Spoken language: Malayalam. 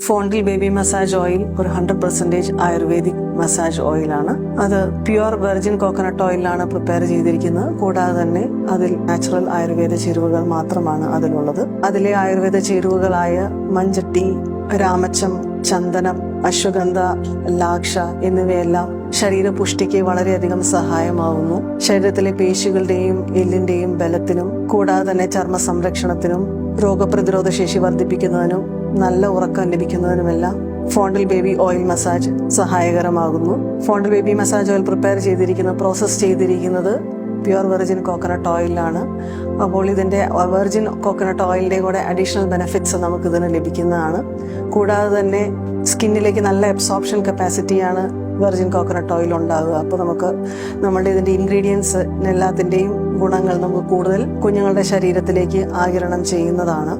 ഫോണ്ടിൽ ബേബി മസാജ് ഓയിൽ ഒരു 100% ആയുർവേദിക് മസാജ് ഓയിലാണ്. അത് പ്യുവർ വെർജിൻ കോക്കനട്ട് ഓയിലാണ് പ്രിപ്പയർ ചെയ്തിരിക്കുന്നത്. കൂടാതെ തന്നെ അതിൽ നാച്ചുറൽ ആയുർവേദ ചേരുവകൾ മാത്രമാണ് അതിലുള്ളത്. അതിലെ ആയുർവേദ ചേരുവകളായ മഞ്ചട്ടി, രാമച്ചം, ചന്ദനം, അശ്വഗന്ധ, ലാക്ഷ എന്നിവയെല്ലാം ശരീരപുഷ്ടിക്ക് വളരെയധികം സഹായമാവുന്നു. ശരീരത്തിലെ പേശികളുടെയും എല്ലിന്റെയും ബലത്തിനും കൂടാതെ തന്നെ ചർമ്മ സംരക്ഷണത്തിനും രോഗപ്രതിരോധ ശേഷി വർദ്ധിപ്പിക്കുന്നതിനും നല്ല ഉറക്കം ലഭിക്കുന്നതിനുമെല്ലാം ഫോണ്ടിൽ ബേബി ഓയിൽ മസാജ് സഹായകരമാകുന്നു. ഫോണ്ടിൽ ബേബി മസാജ് ഓയിൽ പ്രോസസ് ചെയ്തിരിക്കുന്നത് പ്യുവർ വെർജിൻ കോക്കനട്ട് ഓയിലാണ്. അപ്പോൾ ഇതിന്റെ വെർജിൻ കോക്കനട്ട് ഓയിലിന്റെ കൂടെ അഡീഷണൽ ബെനിഫിറ്റ്സ് നമുക്കിതിന് ലഭിക്കുന്നതാണ്. കൂടാതെ തന്നെ സ്കിന്നിലേക്ക് നല്ല അബ്സോർപ്ഷൻ കപ്പാസിറ്റിയാണ് വെർജിൻ കോക്കനട്ട് ഓയിൽ ഉണ്ടാകുക. അപ്പോൾ നമുക്ക് നമ്മളുടെ ഇതിന്റെ ഇൻഗ്രീഡിയൻസ് എല്ലാത്തിന്റെയും ഗുണങ്ങൾ നമുക്ക് കൂടുതൽ കുഞ്ഞുങ്ങളുടെ ശരീരത്തിലേക്ക് ആഗിരണം ചെയ്യുന്നതാണ്.